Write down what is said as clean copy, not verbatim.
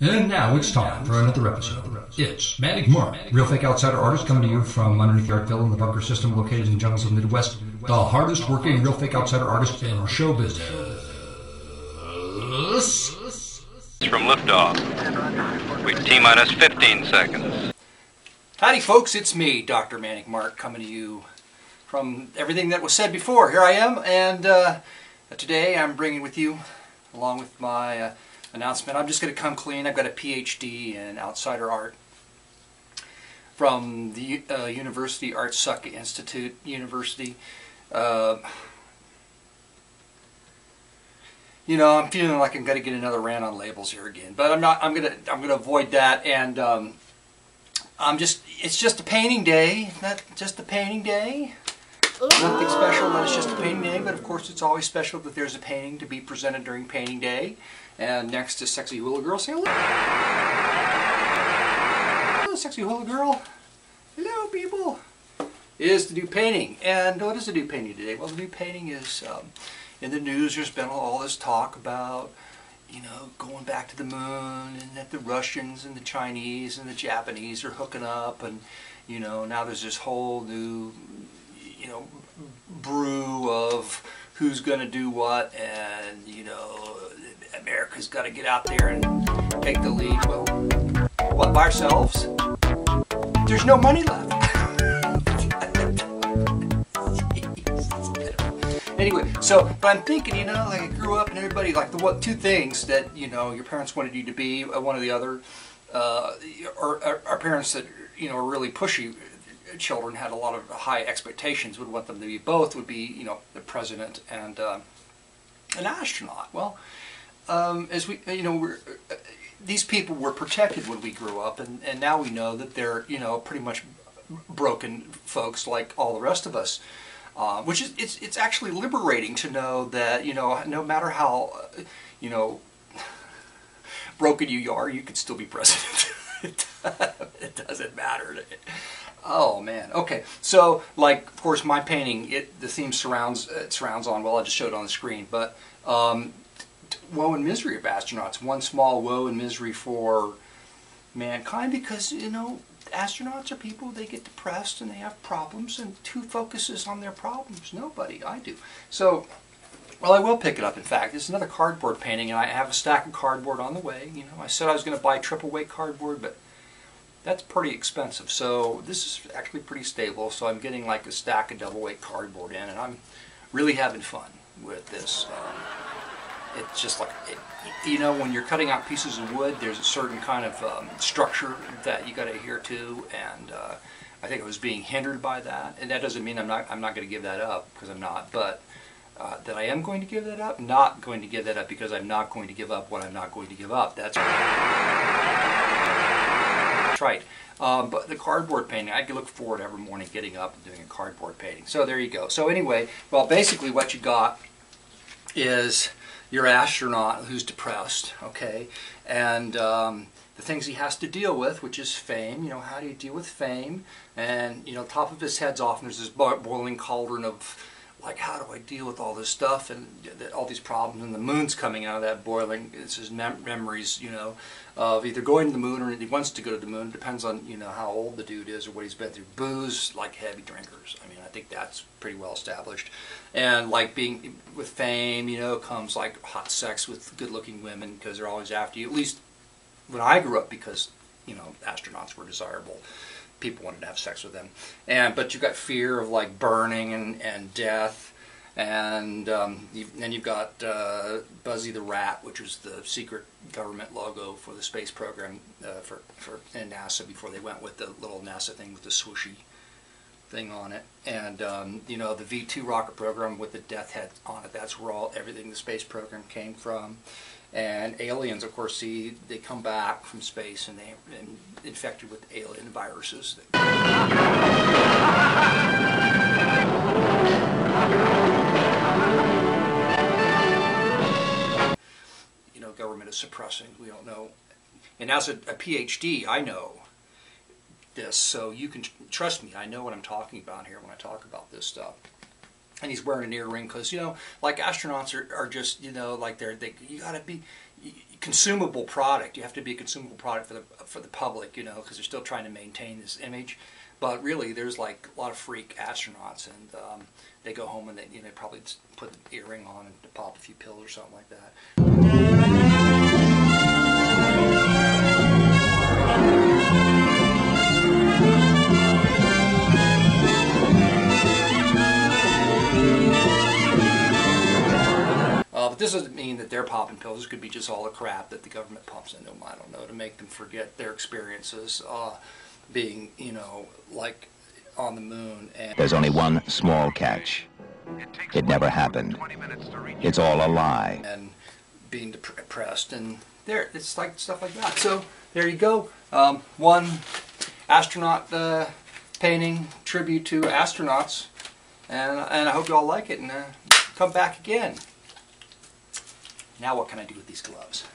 And now it's time for another episode. It's Manic, real fake outsider artist coming to you from underneath the Artville in the bunker system located in the jungles of the Midwest. The hardest working real fake outsider artist in show business. From liftoff. We T-minus 15 seconds. Howdy folks, it's me, Dr. Manic Mark, coming to you from everything that was said before. Here I am, and today I'm bringing with you, along with my announcement, I'm just going to come clean. I've got a PhD in outsider art from the University Artsuck Institute University. You know, I'm feeling like I'm going to get another rant on labels here again, but I'm not. I'm gonna avoid that, and it's just a painting day. Not just a painting day. Nothing special, but it's just a painting day. But of course, it's always special that there's a painting to be presented during painting day. And next to Sexy Hula Girl, say hello. Hello, Sexy Hula Girl. Hello, people. Is to do painting. And what is the new painting today? Well, the new painting is, in the news, there's been all this talk about, you know, going back to the moon, and that the Russians and the Chinese and the Japanese are hooking up, and, you know, now there's this whole new, you know, brew of who's going to do what, and, you know, America's got to get out there and take the lead. Well, what, by ourselves? There's no money left. Anyway, but I'm thinking, you know, like I grew up and everybody, like two things that, you know, your parents wanted you to be, one or the other, or our parents that, you know, are really pushy children had a lot of high expectations, would want them to be both, would be, you know, the president and an astronaut. Well, as we, you know, these people were protected when we grew up, and now we know that they're, you know, pretty much broken folks like all the rest of us. Which is, it's actually liberating to know that, you know, no matter how, you know, broken you are, you can still be president. It doesn't matter. Oh man. Okay. So, like, of course, my painting, the theme surrounds on. Well, I just showed it on the screen, but woe and misery of astronauts. One small woe and misery for mankind, because, you know, astronauts are people. They get depressed and they have problems, and who focuses on their problems? Nobody. I do. So, well, I will pick it up. In fact, it's another cardboard painting, and I have a stack of cardboard on the way. You know, I said I was going to buy triple weight cardboard, but that's pretty expensive. So this is actually pretty stable. So I'm getting like a stack of double weight cardboard in, and I'm really having fun with this. It's just like, you know, when you're cutting out pieces of wood, there's a certain kind of structure that you got to adhere to, and I think I was being hindered by that. And that doesn't mean I'm not going to give that up, because I'm not. But that I am going to give that up, not going to give that up, because I'm not going to give up what I'm not going to give up. That's right. But the cardboard painting, I look forward every morning getting up and doing a cardboard painting. So there you go. So anyway, well, basically what you got is your astronaut who's depressed, okay, and the things he has to deal with, which is fame. You know, how do you deal with fame? And, you know, top of his head's off, and there's this boiling cauldron of, like, how do I deal with all this stuff and all these problems, and the moon's coming out of that boiling. It's his memories, you know, of either going to the moon or he wants to go to the moon. It depends on, you know, how old the dude is or what he's been through. Booze, like heavy drinkers. I mean, I think that's pretty well established. And like being with fame, you know, comes like hot sex with good-looking women, because they're always after you. At least when I grew up, because, you know, astronauts were desirable. People wanted to have sex with them, but you've got fear of like burning and death, and then you've got Buzzy the Rat, which was the secret government logo for the space program in NASA before they went with the little NASA thing with the swooshy thing on it, and you know, the V2 rocket program with the death head on it. That's where everything the space program came from. And aliens, of course, see, they come back from space and they're infected with alien viruses. You know, government is suppressing. We don't know. And as a PhD, I know this, so you can trust me. I know what I'm talking about here when I talk about this stuff. And he's wearing an earring because, you know, like astronauts are just, you know, like you gotta be, consumable product. You have to be a consumable product for the public, you know, because they're still trying to maintain this image. But really, there's like a lot of freak astronauts, and they go home and they, you know, probably just put an earring on and pop a few pills or something like that. But this doesn't mean that they're popping pills. This could be just all the crap that the government pumps into them, I don't know, to make them forget their experiences being, you know, like on the moon. And there's only one small catch. It never happened. It's all a lie. And being depressed, and there, it's like stuff like that. So there you go. One astronaut painting tribute to astronauts, and I hope you all like it, and come back again. Now what can I do with these gloves?